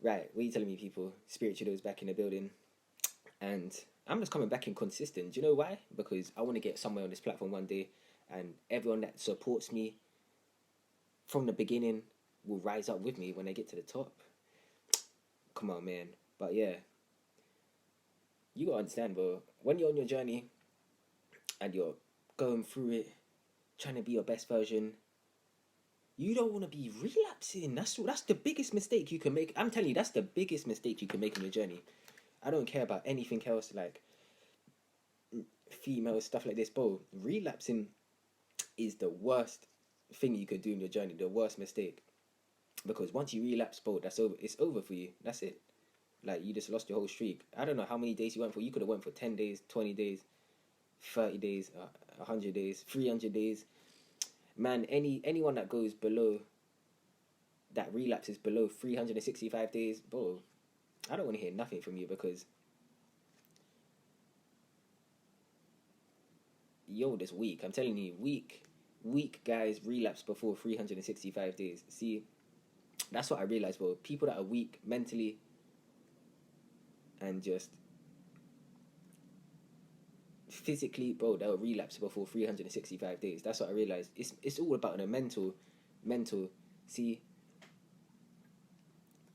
Right, what are you telling me, people? Spiritual is back in the building, and I'm just coming back inconsistent. Do you know why? Because I want to get somewhere on this platform one day, and everyone that supports me from the beginning will rise up with me when they get to the top. Come on, man. But yeah, you gotta understand, bro. When you're on your journey and you're going through it, trying to be your best version, you don't want to be relapsing. That's the biggest mistake you can make. I'm telling you, that's the biggest mistake you can make on your journey. I don't care about anything else like female stuff like this, bro. Relapsing is the worst thing you could do in your journey. The worst mistake, because once you relapse, bro, that's over. It's over for you. That's it. Like you just lost your whole streak. I don't know how many days you went for. You could have went for 10 days, 20 days, 30 days, 100 days, 300 days. Man, anyone that goes below that relapses below 365 days, bro, I don't want to hear nothing from you because yo, this weak. I'm telling you, weak guys relapse before 365 days. See, that's what I realized, bro. People that are weak mentally and just physically, bro, they'll relapse before 365 days. That's what I realized. It's all about the mental. See,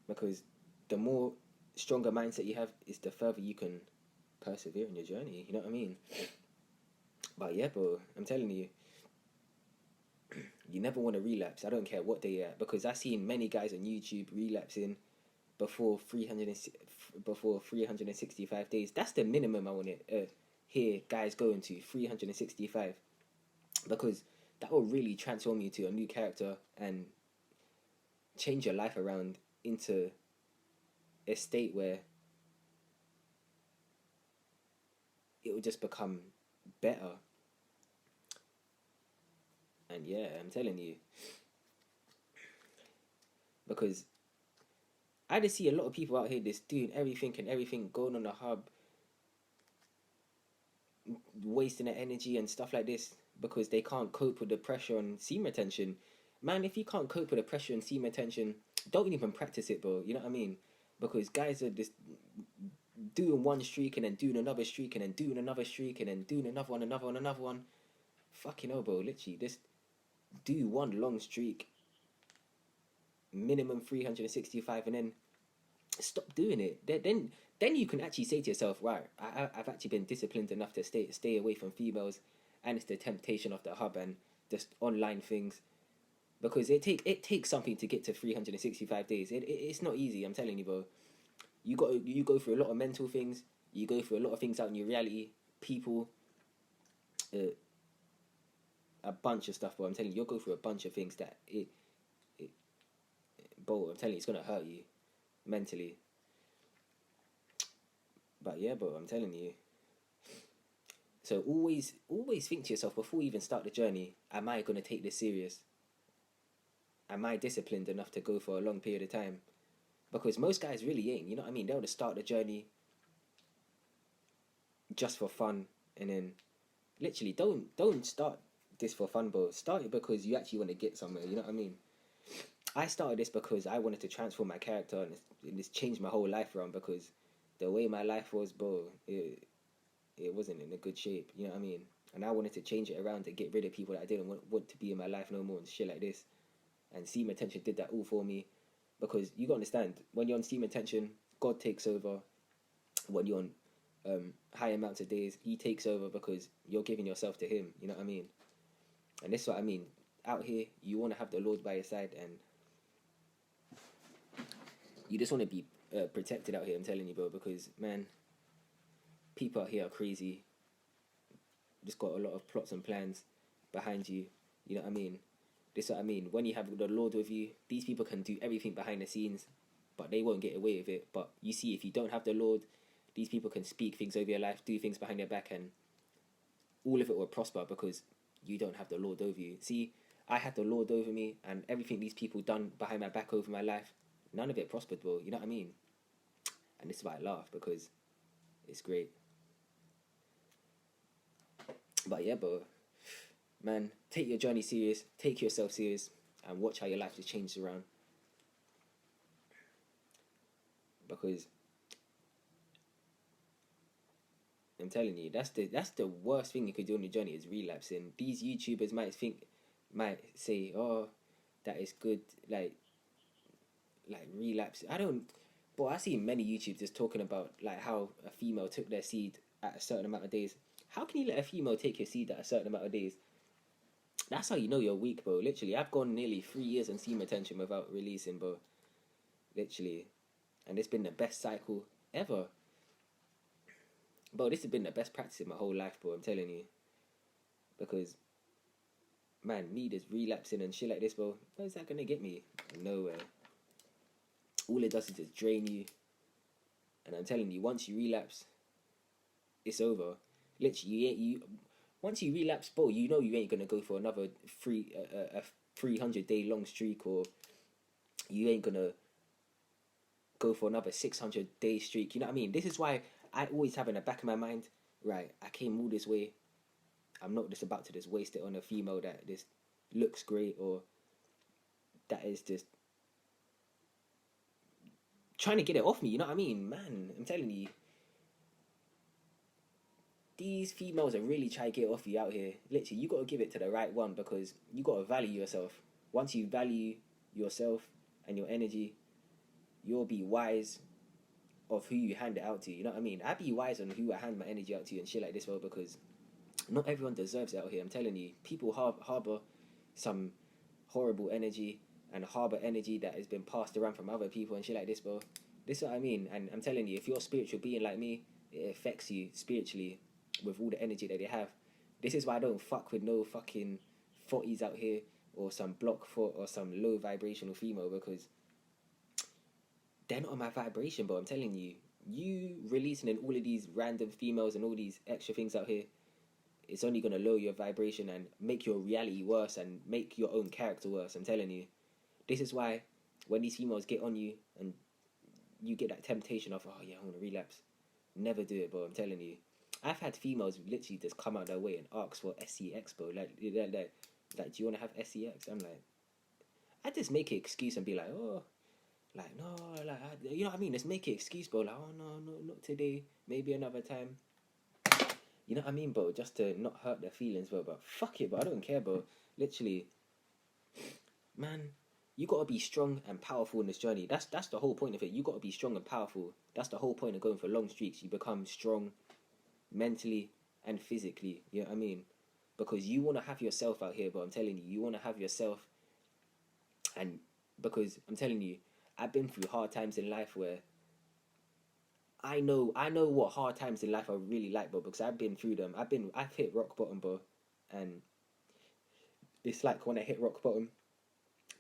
because the more stronger mindset you have, is the further you can persevere in your journey. You know what I mean? But yeah, bro, I'm telling you, you never want to relapse. I don't care what they are, because I've seen many guys on YouTube relapsing before 365 days. That's the minimum I want to hear guys going to 365, because that will really transform you to a new character and change your life around into a state where it will just become better. And yeah, I'm telling you, because I just see a lot of people out here just doing everything and everything, going on the hub, wasting their energy and stuff like this because they can't cope with the pressure on seam retention. Man, if you can't cope with the pressure and seam retention, don't even practice it, bro. You know what I mean? Because guys are just doing one streak and then doing another streak and then doing another streak and then doing another one. Fucking hell, bro. Literally, just do one long streak, minimum 365, and then stop doing it. Then you can actually say to yourself, right, I've actually been disciplined enough to stay away from females, and it's the temptation of the hub and just online things, because it takes something to get to 365 days. It's not easy. I'm telling you, bro. You go through a lot of mental things. You go through a lot of things out in your reality. People, uh, a bunch of stuff, bro. I'm telling you, you'll go through a bunch of things that it bro. I'm telling you, it's gonna hurt you mentally. But yeah, bro, I'm telling you. So always think to yourself before you even start the journey: am I gonna take this serious? Am I disciplined enough to go for a long period of time? Because most guys really ain't. You know what I mean? They'll just start the journey just for fun, and then literally don't start this for fun, bro. Start it because you actually want to get somewhere. You know what I mean? I started this because I wanted to transform my character, and it's changed my whole life around, because the way my life was, bro, it wasn't in a good shape. You know what I mean? And I wanted to change it around to get rid of people that I didn't want to be in my life no more and shit like this. And Semen Attention did that all for me, because you gotta understand, when you're on Semen Attention, God takes over. When you're on high amounts of days, He takes over because you're giving yourself to Him. You know what I mean? And this is what I mean. Out here, you want to have the Lord by your side, and you just want to be protected out here. I'm telling you, bro, because man, people out here are crazy. Just got a lot of plots and plans behind you. You know what I mean? This is what I mean. When you have the Lord with you, these people can do everything behind the scenes, but they won't get away with it. But you see, if you don't have the Lord, these people can speak things over your life, do things behind your back, and all of it will prosper because you don't have the Lord over you. See, I had the Lord over me, and everything these people done behind my back over my life, none of it prospered, bro. You know what I mean? And this is why I laugh, because it's great. But yeah, bro, man, take your journey serious, take yourself serious, and watch how your life just changes around. because I'm telling you, that's the worst thing you could do on your journey is relapsing. These YouTubers might say, oh, that is good, like relapse. I don't, but I see many YouTubers talking about like how a female took their seed at a certain amount of days. How can you let a female take your seed at a certain amount of days? That's how you know you're weak, bro. Literally, I've gone nearly 3 years on semen retention without releasing, bro. Literally, and it's been the best cycle ever, bro. This has been the best practice in my whole life, bro. I'm telling you, because man, me just relapsing and shit like this, bro. Where's that gonna get me? Nowhere. All it does is just drain you, and I'm telling you, once you relapse, it's over. Literally, you once you relapse, bro, you know you ain't gonna go for another 300 day long streak, or you ain't gonna go for another 600 day streak. You know what I mean? This is why I always have in the back of my mind, right? I came all this way. I'm not just about to just waste it on a female that just looks great or that is just trying to get it off me. You know what I mean? Man, I'm telling you, these females are really trying to get off you out here. Literally, you got to give it to the right one because you got to value yourself. Once you value yourself and your energy, you'll be wise of who you hand it out to. You know what I mean? I'd be wise on who I hand my energy out to and shit like this, well, because not everyone deserves it out here. I'm telling you, people harbor some horrible energy and harbor energy that has been passed around from other people and shit like this, bro. This is what I mean. And I'm telling you, if you're a spiritual being like me, it affects you spiritually with all the energy that they have. This is why I don't fuck with no fucking 40s out here or some block foot or some low vibrational female, because they're not on my vibration, bro. I'm telling you, you releasing in all of these random females and all these extra things out here, it's only gonna lower your vibration and make your reality worse and make your own character worse. I'm telling you. This is why when these females get on you and you get that temptation of, oh yeah, I want to relapse, never do it, bro. I'm telling you. I've had females literally just come out their way and ask for SCX, bro. Like, do you want to have SCX? I'm like, I just make an excuse and be like, oh, like, no, like, you know what I mean? Just make an excuse, bro. Like, oh, no, not today. Maybe another time. You know what I mean, bro? Just to not hurt their feelings, bro. But fuck it, bro. I don't care, bro. Literally, man, you gotta be strong and powerful in this journey. That's the whole point of it. You gotta be strong and powerful. That's the whole point of going for long streaks. You become strong mentally and physically. You know what I mean? Because you wanna have yourself out here, bro. I'm telling you, you wanna have yourself. And because I'm telling you, I've been through hard times in life where I know what hard times in life are really like, bro, because I've been through them. I've hit rock bottom, bro, and it's like when I hit rock bottom,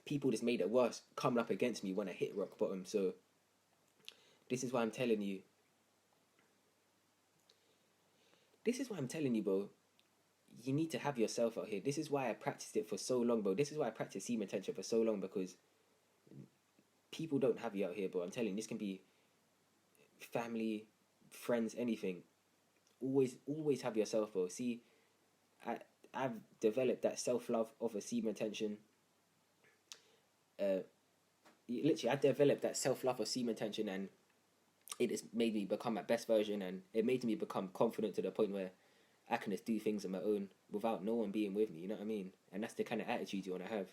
people just made it worse coming up against me when I hit rock bottom. So this is why I'm telling you. This is why I'm telling you, bro. You need to have yourself out here. This is why I practiced it for so long, bro. This is why I practiced semen retention for so long, because people don't have you out here, bro. I'm telling you, this can be family, friends, anything. Always have yourself, bro. See, I've developed that self-love of a semen retention. Literally, I developed that self-love of semen retention, and it has made me become my best version, and it made me become confident to the point where I can just do things on my own without no one being with me. You know what I mean? And that's the kind of attitude you want to have.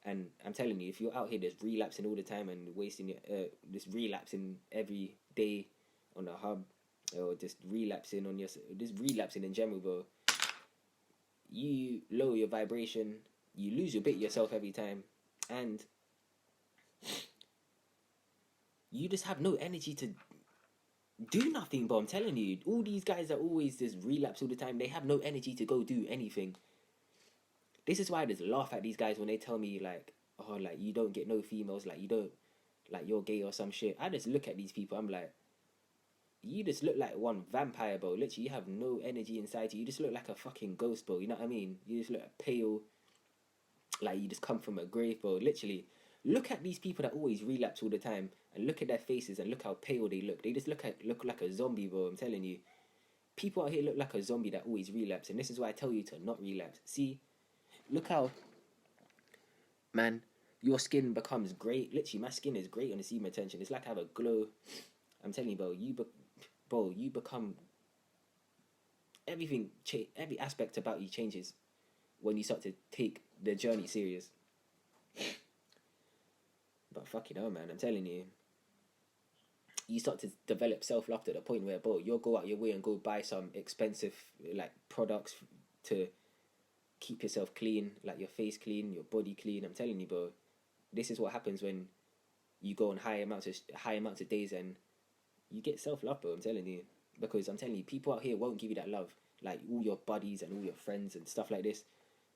And I'm telling you, if you're out here just relapsing all the time and wasting your, just relapsing every day on a hub, or just relapsing in general, bro, you lower your vibration, you lose your bit yourself every time, and you just have no energy to do nothing, bro. I'm telling you, all these guys that always just relapse all the time, they have no energy to go do anything. This is why I just laugh at these guys when they tell me like, oh, like you don't get no females, like you don't, like you're gay or some shit. I just look at these people, I'm like, you just look like one vampire, bro. Literally, you have no energy inside you. You just look like a fucking ghost, bro. You know what I mean? You just look pale, like you just come from a grave, bro. Literally, look at these people that always relapse all the time, and look at their faces and look how pale they look. They just look like a zombie, bro. I'm telling you, people out here look like a zombie that always relapse, and this is why I tell you to not relapse. See, look how, man, your skin becomes great. Literally, my skin is great on the semen retention. It's like I have a glow. I'm telling you, bro. Bro, you become everything. Every aspect about you changes when you start to take the journey serious. But fucking hell, man, I'm telling you, you start to develop self love to the point where, bro, you'll go out your way and go buy some expensive like products to keep yourself clean, like your face clean, your body clean. I'm telling you, bro, this is what happens when you go on high amounts of days and you get self love, bro. I'm telling you, because I'm telling you, people out here won't give you that love. Like all your buddies and all your friends and stuff like this,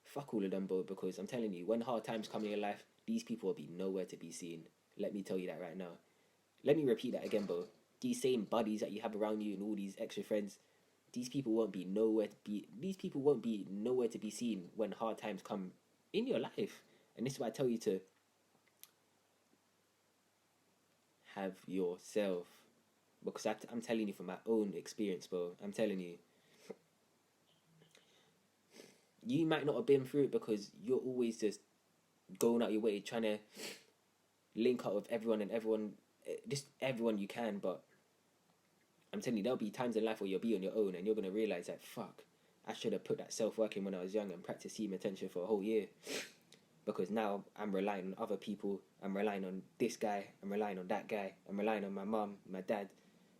fuck all of them, bro. Because I'm telling you, when hard times come in your life, these people will be nowhere to be seen. Let me tell you that right now. Let me repeat that again, bro. These same buddies that you have around you and all these extra friends, these people won't be nowhere to be. These people won't be nowhere to be seen when hard times come in your life. And this is why I tell you to have yourself, because I'm telling you from my own experience, bro. I'm telling you, you might not have been through it because you're always just going out your way trying to link up with everyone and everyone, just everyone you can. But I'm telling you, there'll be times in life where you'll be on your own and you're gonna realize that fuck, I should have put that self work in when I was young and practiced semen attention for a whole year. Because now I'm relying on other people. I'm relying on this guy. I'm relying on that guy. I'm relying on my mum, my dad.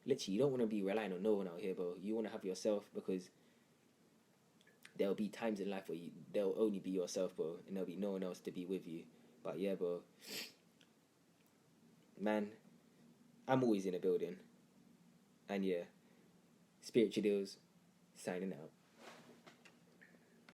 Literally, you don't want to be relying on no one out here, bro. You want to have yourself, because there'll be times in life where there'll only be yourself, bro, and there'll be no one else to be with you. But yeah, bro, man, I'm always in a building. And yeah, Spiritual Deals, signing out.